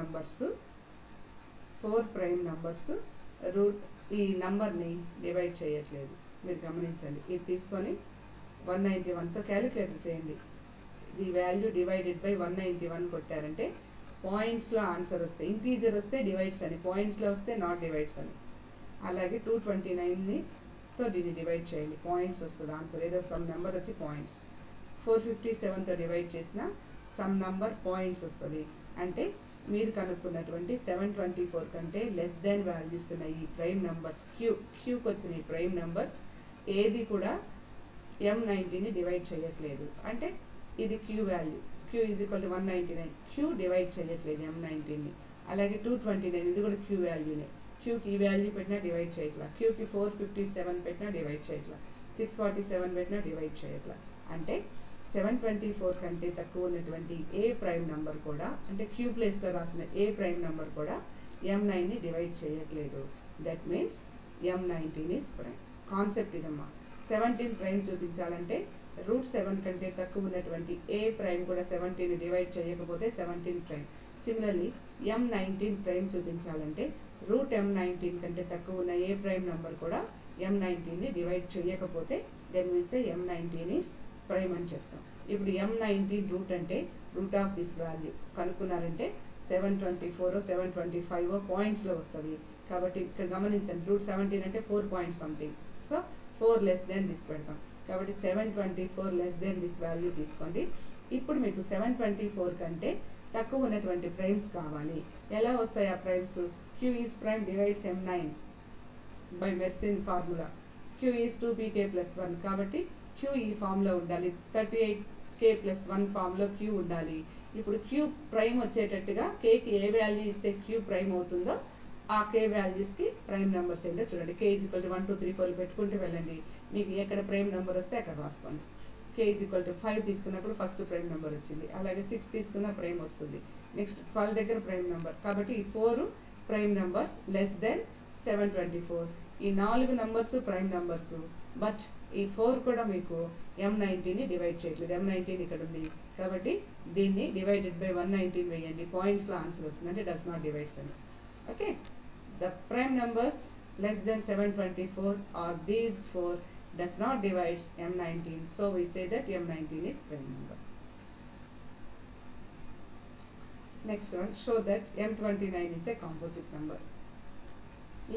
నంబర్స్ రూట్ ఈ నంబర్ని డివైడ్ చేయట్లేదు. మీరు గమనించండి. ఇది తీసుకొని 191తో క్యాలిక్యులేటర్ చేయండి. ఈ వాల్యూ డివైడెడ్ బై 191 కొట్టారంటే పాయింట్స్లో ఆన్సర్ వస్తే ఇంటీజర్ వస్తే డివైడ్స్ అని, పాయింట్స్లో వస్తే నాట్ డివైడ్స్ అని. అలాగే 229తో దీన్ని డివైడ్ చేయండి, పాయింట్స్ వస్తుంది ఆన్సర్, ఏదో సమ్ నెంబర్ వచ్చి పాయింట్స్. 457తో డివైడ్ చేసిన సమ్ నెంబర్ పాయింట్స్ వస్తుంది. అంటే మీరు కనుక్కున్నటువంటి 724 కంటే లెస్ దాన్ వాల్యూస్ ఉన్న ఈ ప్రైమ్ నెంబర్స్ క్యూకి వచ్చిన ఈ ప్రైమ్ నెంబర్స్ ఏది కూడా M90ని డివైడ్ చేయట్లేదు. అంటే ఇది Q value, Q is equal to 199, Q divide చేయట్లేదు M19ని. అలాగే 229 ఇది కూడా క్యూ వాల్యూనే. క్యూకి ఈ వాల్యూ పెట్టినా డివైడ్ చేయట్లా, క్యూకి 457 పెట్టినా డివైడ్ చేయట్లా, 647 పెట్టినా డివైడ్ చేయట్లా. అంటే 724 కంటే తక్కువ ఉన్నటువంటి ఏ ప్రైమ్ నెంబర్ కూడా, అంటే క్యూ ప్లేస్లో రాసిన ఏ ప్రైమ్ నెంబర్ కూడా M9ని డివైడ్ చేయట్లేదు. That means M19 is prime. Concept ఇదమ్మా. 17 ప్రైమ్ చూపించాలంటే √7 కంటే తక్కువ ఉన్నటువంటి ఏ ప్రైమ్ కూడా 17ని డివైడ్ చేయకపోతే 17 ప్రైమ్. సిమిలర్లీ M19 ప్రైమ్ చూపించాలంటే √M19 కంటే తక్కువ ఉన్న ఏ ప్రైమ్ నెంబర్ కూడా M19ని డివైడ్ చేయకపోతే then we say M19 is prime అని చెప్తాం. ఇప్పుడు M19 రూట్ అంటే రూట్ ఆఫ్ దిస్ వాల్యూ కనుక్కున్నారంటే 724 725 పాయింట్స్లో వస్తుంది. కాబట్టి ఇక్కడ గమనించండి, √17 అంటే 4 point something. So 4 less than this పెడతాం. కాబట్టి 724 లెస్ దెన్ దిస్ వాల్యూ తీసుకోండి. ఇప్పుడు మీకు 724 కంటే తక్కువ ఉన్నటువంటి ప్రైమ్స్ కావాలి. ఎలా వస్తాయి ఆ primes? Q is prime divides M9 by Mersenne formula. Q is 2pk+1 కాబట్టి క్యూ ఈ ఫామ్లో ఉండాలి, 38k+1 ఫామ్లో క్యూ ఉండాలి. ఇప్పుడు క్యూ ప్రైమ్ వచ్చేటట్టుగా కేకి ఏ వాల్యూ ఇస్తే క్యూ ప్రైమ్ అవుతుందో ఆ కే వాల్యూస్కి ప్రైమ్ నెంబర్స్ ఏంటో చూడండి. k = 1 2 3 4 పెట్టుకుంటూ వెళ్ళండి. మీకు ఎక్కడ ప్రైమ్ నెంబర్ వస్తే అక్కడ రాసుకోండి. k = 5 తీసుకున్నప్పుడు ఫస్ట్ ప్రైమ్ నెంబర్ వచ్చింది. అలాగే 6 తీసుకున్న ప్రైమ్ వస్తుంది. నెక్స్ట్ 12 దగ్గర ప్రైమ్ నెంబర్. కాబట్టి ఈ 4 ప్రైమ్ నెంబర్స్ లెస్ దెన్ 724. ఈ 4 నెంబర్స్ ప్రైమ్ నెంబర్స్. బట్ ఈ 4 కూడా మీకు M19ని డివైడ్ చేయట్లేదు. M19 ఇక్కడ ఉంది కాబట్టి దీన్ని డివైడెడ్ బై 119 వేయండి. పాయింట్స్లో ఆన్సర్ వస్తుంది, అంటే డస్ నాట్ డివైడ్స్ అని. Okay, the prime numbers less than 724 are these 4 does not divides M19. So we say that M19 is prime number. Next one, show that M29 is a composite number.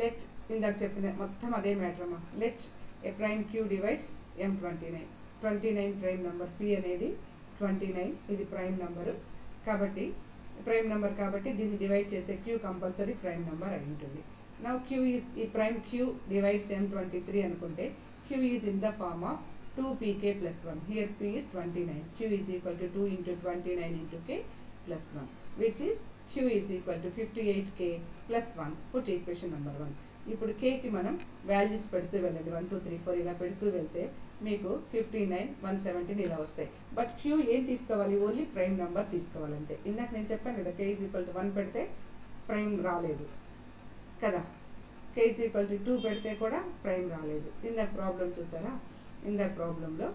Let ఇందాక చెప్పిన మొత్తం అదే matter అమ్మా. Let a prime Q divides M29. 29 prime number, P అనేది 29, ఇది prime number కాబట్టి prime number కాబట్టి దీన్ని డివైడ్ చేసే క్యూ కంపల్సరీ ప్రైమ్ నెంబర్ అయి ఉంటుంది. నౌ క్యూ ఈజ్ ఈ ప్రైమ్ క్యూ డివైడ్స్ M23 అనుకుంటే Q is in the form of 2pk+1. Here P is 29. Q is equal to 2 × 29 × k+1 which is Q is equal to 58k+1. Put equation number 1. ఇప్పుడు కేకి మనం values పెడుతూ వెళ్ళండి, 1 2 3 4 ఇలా పెడుతూ వెళ్తే మీకు 59 117 ఇలా వస్తాయి. బట్ క్యూ ఏం తీసుకోవాలి? ఓన్లీ ప్రైమ్ నెంబర్ తీసుకోవాలంటే. ఇందాక నేను చెప్పాను కదా, k = 1 పెడితే ప్రైమ్ రాలేదు కదా, k = 2 పెడితే కూడా ప్రైమ్ రాలేదు. ఇందాక ప్రాబ్లం చూసారా? ఇందాక ప్రాబ్లంలో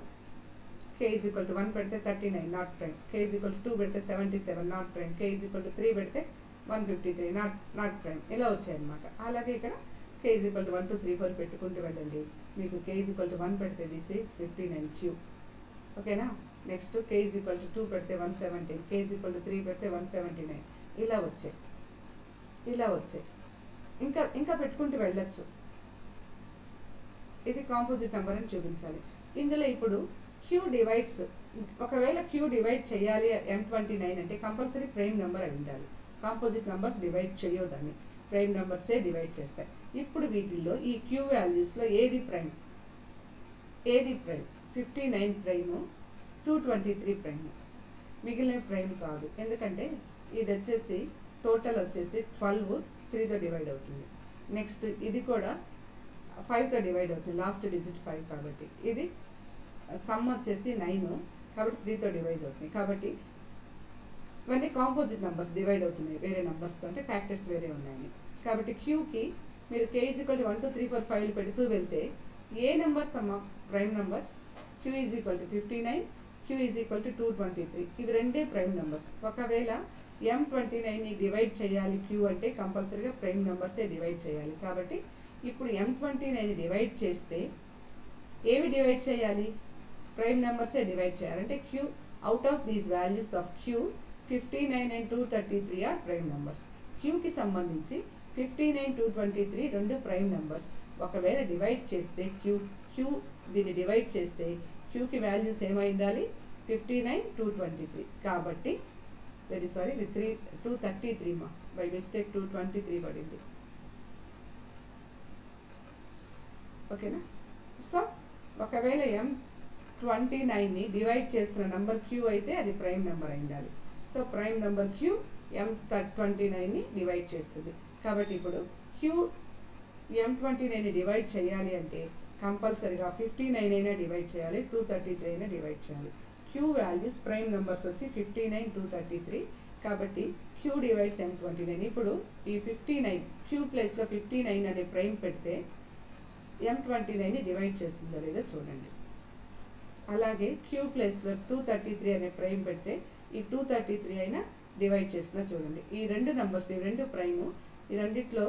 k = 1 పెడితే 39 నాట్ ప్రైమ్, k = 2 పెడితే 77 నాట్ ప్రైమ్, k = 3 పెడితే 153 నాట్ ప్రైమ్, ఇలా వచ్చాయన్నమాట. అలాగే ఇక్కడ k = 1 2 3 4 పెట్టుకుంటూ వెళ్ళండి. మీకు k = 1 పెడితే దిస్ ఈజ్ 59Q. ఓకేనా? నెక్స్ట్ k = 2 పెడితే 117, k = 3 పెడితే 179, ఇలా వచ్చాయి. ఇంకా పెట్టుకుంటూ వెళ్ళొచ్చు. ఇది కాంపోజిట్ నెంబర్ అని చూపించాలి. ఇందులో ఇప్పుడు క్యూ డివైడ్స్, ఒకవేళ క్యూ డివైడ్ చేయాలి M29 అంటే కంపల్సరీ ప్రైమ్ నెంబర్ అయి ఉండాలి. కాంపోజిట్ నెంబర్స్ డివైడ్ చేయొద్దని, ప్రైమ్ నెంబర్సే డివైడ్ చేస్తాయి. ఇప్పుడు వీటిల్లో ఈ క్యూ వాల్యూస్లో ఏది ప్రైమ్? 59 Prime, 223 prime. మిగిలిన ప్రైమ్ కాదు, ఎందుకంటే ఇది వచ్చేసి టోటల్ వచ్చేసి 12 3తో డివైడ్ అవుతుంది. నెక్స్ట్ ఇది కూడా 5తో డివైడ్ అవుతుంది, లాస్ట్ డిజిట్ 5 కాబట్టి. ఇది సమ్ వచ్చేసి 9 కాబట్టి 3తో డివైడ్ అవుతుంది. కాబట్టి ఇవన్నీ కాంపోజిట్ నెంబర్స్ డివైడ్ అవుతున్నాయి వేరే నెంబర్స్తో, అంటే ఫ్యాక్టర్స్ వేరే ఉన్నాయి. కాబట్టి క్యూకి మీరు k = 1 2 3 4 5 పెడుతూ వెళ్తే ఏ నెంబర్స్ అమ్మ ప్రైమ్ నెంబర్స్? q = 59, q = 223. ఇవి రెండే ప్రైమ్ నెంబర్స్. ఒకవేళ M29ని డివైడ్ చేయాలి క్యూ అంటే కంపల్సరీగా ప్రైమ్ నెంబర్సే డివైడ్ చేయాలి. కాబట్టి ఇప్పుడు M29ని డివైడ్ చేస్తే ఏవి డివైడ్ చేయాలి? ప్రైమ్ నెంబర్సే డివైడ్ చేయాలి. అంటే Q out of these values of Q 59 and 233 are prime numbers. క్యూకి సంబంధించి 59, 223 రెండు ప్రైమ్ నెంబర్స్. ఒకవేళ డివైడ్ చేస్తే క్యూ దీన్ని డివైడ్ చేస్తే క్యూకి వాల్యూస్ ఏమై ఉండాలి? 59, 223. కాబట్టి వెరీ సారీ, ఇది 233 మా బై మిస్టేక్ 223 పడింది. ఓకేనా? సో ఒకవేళ M29ని డివైడ్ చేస్తున్న నెంబర్ క్యూ అయితే అది ప్రైమ్ నెంబర్ అయి ఉండాలి. సో ప్రైమ్ నెంబర్ క్యూ M29ని డివైడ్ చేస్తుంది. కాబట్టి ఇప్పుడు క్యూ M29ని డివైడ్ చేయాలి అంటే కంపల్సరీగా 59 అయినా డివైడ్ చేయాలి, 233 అయినా డివైడ్ చేయాలి. క్యూ వాల్యూస్ ప్రైమ్ నెంబర్స్ వచ్చి 59, 233. కాబట్టి క్యూ డివైడ్స్ M29. ఇప్పుడు ఈ 59 క్యూ ప్లేస్లో 59 అనే ప్రైమ్ పెడితే M29ని డివైడ్ చేస్తుందో లేదో చూడండి. అలాగే క్యూ ప్లేస్లో 233 అనే ప్రైమ్ పెడితే ఈ 233 అయినా డివైడ్ చేస్తుందో చూడండి. ఈ రెండు నెంబర్స్, ఈ రెండు ప్రైము, ఈ రెండిట్లో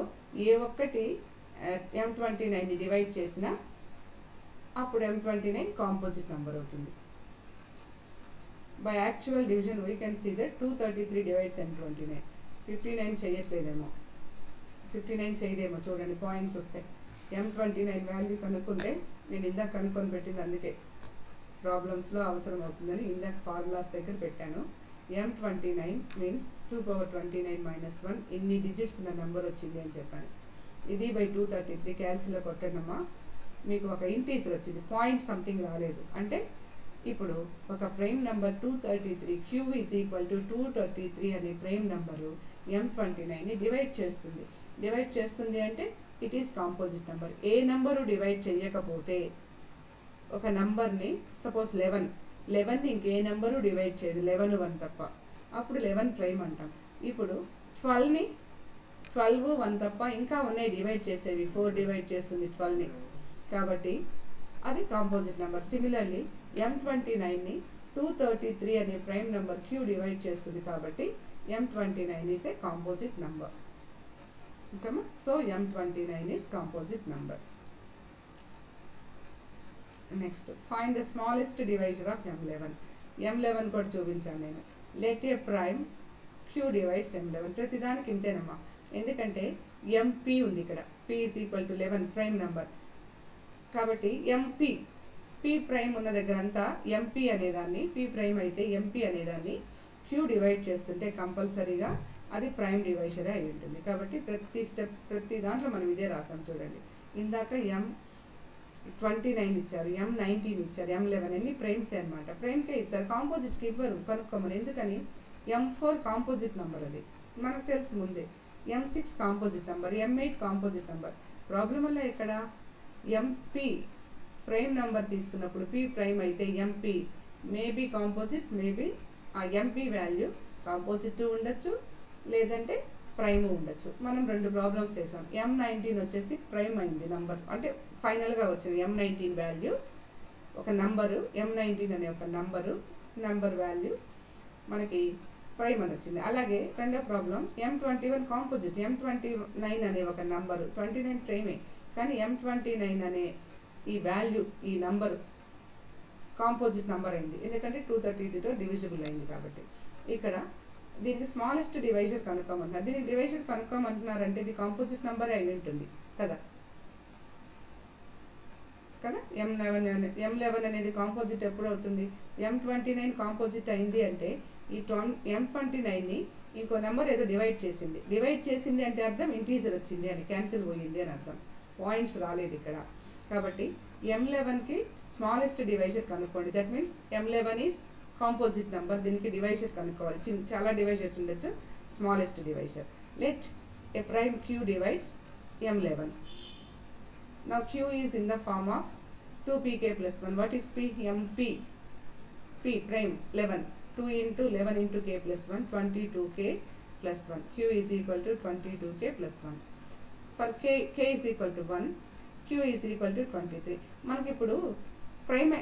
ఏ ఒక్కటి M29ని డివైడ్ చేసినా అప్పుడు M29 కాంపోజిట్ నెంబర్ అవుతుంది. By actual division we can see that 233 divides M29. 59 చేయట్లేదేమో, 59 చేయదేమో చూడండి, పాయింట్స్ వస్తాయి. M29 వాల్యూ కనుక్కుంటే, నేను ఇందాక కనుక్కొని పెట్టింది అందుకే ప్రాబ్లమ్స్లో అవసరం అవుతుందని ఇందాక ఫార్ములాస్ దగ్గర పెట్టాను. M29 మీన్స్ 2^29 - 1 ఇన్ని డిజిట్స్ నా నెంబర్ వచ్చింది అని చెప్పాను. ఇది బై 233 క్యాల్సిలో కొట్టడమ్మా, మీకు ఒక ఇంటీజర్ వచ్చింది, పాయింట్ సంథింగ్ రాలేదు. అంటే ఇప్పుడు ఒక ప్రైమ్ నెంబర్ 233 క్యూ = 233 అనే ప్రైమ్ నెంబరు M29ని డివైడ్ చేస్తుంది అంటే it is composite number. A number divide చేయకపోతే, ఒక నెంబర్ని సపోజ్ 11ని ఇంకే నెంబరు డివైడ్ చేయదు, 11 1 తప్ప, అప్పుడు 11 ప్రైమ్ అంటాం. ఇప్పుడు 12ని 12 1 తప్ప ఇంకా ఉన్నాయి డివైడ్ చేసేవి, 4 డివైడ్ చేస్తుంది 12ని, కాబట్టి అది కాంపోజిట్ నెంబర్. సిమిలర్లీ M29ని 233 అనే ప్రైమ్ నెంబర్ క్యూ డివైడ్ చేస్తుంది కాబట్టి M29 is a composite number. ఓకేమా? So M29 is composite number. Next find the smallest divisor of M11. M11 కూడా చూపించాను నేను. Let a prime Q divides M11. ప్రతిదానికి ఇంతేనమ్మా, ఎందుకంటే MP ఉంది ఇక్కడ, P = 11 ప్రైమ్ నెంబర్. కాబట్టి P ప్రైమ్ ఉన్న దగ్గర అంతా MP అనేదాన్ని, P ప్రైమ్ అయితే MP అనేదాన్ని క్యూ డివైడ్ చేస్తుంటే కంపల్సరీగా అది ప్రైమ్ డివైజరే అయి ఉంటుంది. కాబట్టి ప్రతి దాంట్లో మనం ఇదే రాసాం చూడండి. ఇందాక M29 ఇచ్చారు, M19 ఇచ్చారు, M11 అన్ని ప్రైమ్సే అనమాట. ప్రైమ్కే ఇస్తారు, కాంపోజిట్కి ఇవ్వరు, కనుక్కోమని. ఎందుకని? M4 కాంపోజిట్ నెంబర్, అది మనకు తెలుసు ముందే. M6 composite number, M8 composite number. Problem వల్ల ఇక్కడ MP ప్రైమ్ నెంబర్ తీసుకున్నప్పుడు P ప్రైమ్ అయితే MP మేబీ కాంపోజిట్, మేబీ ఆ MP వాల్యూ కాంపోజిట్ ఉండొచ్చు, లేదంటే ప్రైమ్ ఉండొచ్చు. మనం రెండు ప్రాబ్లమ్స్ చేసాం. M19 వచ్చేసి ప్రైమ్ అయింది నెంబర్, అంటే ఫైనల్గా వచ్చింది M19 వాల్యూ, ఒక నంబరు M19 అనే ఒక నంబర్ వాల్యూ మనకి ప్రైమ్ అని వచ్చింది. అలాగే రెండో ప్రాబ్లం M21 కాంపోజిట్, M29 అనే ఒక నంబరు, 29 ప్రైమే, కానీ M29 అనే ఈ వాల్యూ, ఈ నంబరు కాంపోజిట్ నెంబర్ అయింది, ఎందుకంటే 233తో డివిజిబుల్ అయింది. కాబట్టి ఇక్కడ దీనికి స్మాలెస్ట్ డివైజర్ కనుక్కోమంటున్నారు. దీనికి డివైజర్ కనుక్కోమంటున్నారంటే ఇది కాంపోజిట్ నెంబరే అయి ఉంటుంది కదా. కదా. M11 అనేది కాంపోజిట్ ఎప్పుడు అవుతుంది, M29 కాంపోజిట్ అయింది అంటే ఈ M29ని ఇంకో నెంబర్ ఏదో డివైడ్ చేసింది అంటే అర్థం ఇంటీజర్ వచ్చింది అని, క్యాన్సిల్ పోయింది అని అర్థం, పాయింట్స్ రాలేదు ఇక్కడ. కాబట్టి M11కి స్మాలెస్ట్ డివైజర్ కనుక్కోండి. That means M11 is composite number, దీనికి డివైజర్ కనుక్కోవాలి. చాలా డివైజర్స్ ఉండొచ్చు, smallest divisor. Let a prime Q divides M11. Now Q is in the form of 2pk plus 1. What is P? MP. P prime 11. 2 into 11 into k plus 1. 22k plus 1. Q is equal to 22k plus 1. For k is equal to 1. Q is equal to 23. మనకి ఇప్పుడు prime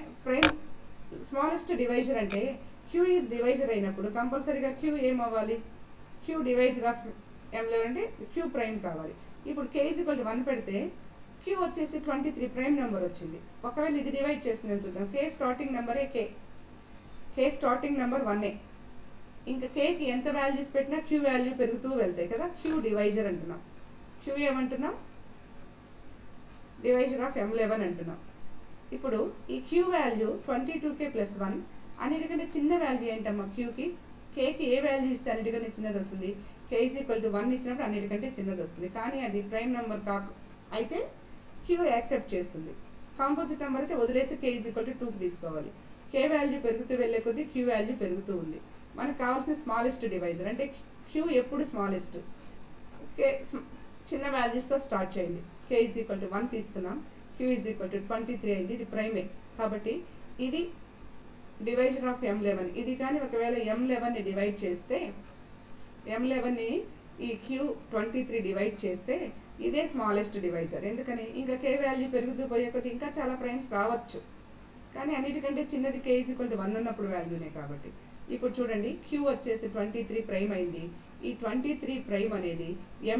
smallest divisor అంటే Q is divisor అయినప్పుడు కంపల్సరీగా Q ఏమవ్వాలి, Q divisor of M11 అంటే Q prime కావాలి. ఇప్పుడు k is equal to 1 పెడితే Q వచ్చేసి 23 ప్రైమ్ నెంబర్ వచ్చింది. ఒకవేళ ఇది డివైడ్ చేస్తుందని చూద్దాం. K స్టార్టింగ్ నెంబరే K స్టార్టింగ్ నెంబర్ 1. ఇంకా Kకి ఎంత వాల్యూస్ పెట్టినా Q వాల్యూ పెరుగుతూ వెళ్తాయి కదా, Q డివైజర్ అంటున్నాం. Q ఏమంటున్నాం, డివైజర్ ఆఫ్ M11 అంటున్నాం. ఇప్పుడు ఈ Q వాల్యూ 22k ప్లస్ 1 అన్నిటికంటే చిన్న వాల్యూ ఏంటమ్మా Qకి, Kకి ఏ వాల్యూ ఇస్తే అన్నిటికంటే చిన్నది వస్తుంది, K ఈజ్ ఈక్వల్ టు 1 ఇచ్చినప్పుడు అన్నిటికంటే చిన్నది వస్తుంది. కానీ అది ప్రైమ్ నెంబర్ అయితే Q యాక్సెప్ట్ చేస్తుంది. కాంపోజిట్ నెంబర్ అయితే వదిలేసి K ఈజ్ ఈక్వల్ టు 2కి తీసుకోవాలి. K వాల్యూ పెరుగుతూ వెళ్ళే కొద్దీ Q వాల్యూ పెరుగుతూ ఉంది. మనకు కావాల్సిన స్మాలెస్ట్ డివైజర్ అంటే Q ఎప్పుడు స్మాలెస్ట్, K చిన్న వాల్యూస్తో స్టార్ట్ చేయండి. K ఈజ్ ఈక్వల్ టు 1 తీసుకున్నాం, Q ఈజ్ ఈక్వల్ టు 23 అయింది, ఇది ప్రైమే కాబట్టి ఇది డివైజర్ ఆఫ్ M11. ఇది కానీ ఒకవేళ M11ని డివైడ్ చేస్తే, M11ని ఈ Q23 డివైడ్ చేస్తే ఇదే స్మాలెస్ట్ డివైజర్. ఎందుకని ఇంకా K వాల్యూ పెరుగుతూ పోయే కొద్ది ఇంకా చాలా ప్రైమ్స్ రావచ్చు, కానీ అన్నిటికంటే చిన్నది K ఈజ్ ఈక్వల్ టు 1 ఉన్నప్పుడు వాల్యూనే కాబట్టి. ఇప్పుడు చూడండి Q వచ్చేసి 23 ప్రైమ్ అయింది. ఈ 23 ప్రైమ్ అనేది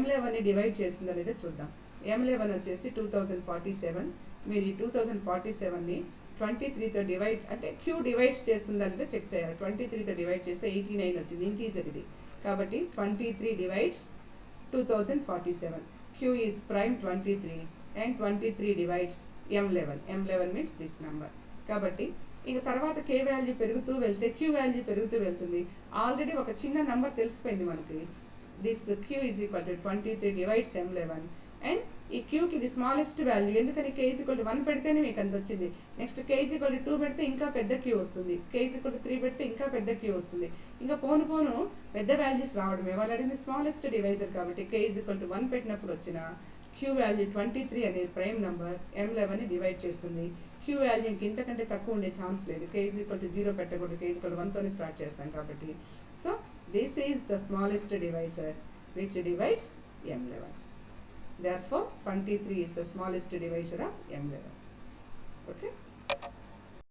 M11ని డివైడ్ చేస్తుందా లేదా చూద్దాం. M11 వచ్చేసి 2047. మీరు ఈ 2047ని 23తో డివైడ్ అంటే Q డివైడ్స్ చేస్తుందా లేదా చెక్ చేయాలి. 23తో డివైడ్ చేస్తే 89 వచ్చింది, ఇంటీజర్ ఇది. కాబట్టి 23 divides 2047. Q is prime 23 and 23 divides M11. M11 means this number. కాబట్టి ఇక తర్వాత K వాల్యూ పెరుగుతూ వెళ్తే Q వాల్యూ పెరుగుతూ వెళ్తుంది. ఆల్రెడీ ఒక చిన్న నెంబర్ తెలిసిపోయింది మనకి, this Q is equal to 23 divides M11 and ఈ Qకి ఇది స్మాలెస్ట్ వాల్యూ. ఎందుకని K is equal to 1 పెడితేనే మీకు అంత వచ్చింది. Next K is equal to 2 పెడితే ఇంకా పెద్ద Q వస్తుంది, K is equal to 3 పెడితే ఇంకా పెద్ద Q వస్తుంది. ఇంకా పోను పెద్ద వాల్యూస్ రావడమే. వాళ్ళు అడిగింది స్మాలెస్ట్ డివైజర్ కాబట్టి K is equal to 1 పెట్టినప్పుడు వచ్చిన Q వాల్యూ 23 అనేది ప్రైమ్ నెంబర్ M11ని డివైడ్ చేస్తుంది. Q వాల్యూ ఇంతకంటే తక్కువ ఉండే ఛాన్స్ లేదు. K is equal to 0 పెట్టకూడదు, K is equal to 1తోనే స్టార్ట్ చేస్తాం కాబట్టి. So this is the smallest divisor which divides M11. Therefore 23 is the smallest divisor of M11. Okay.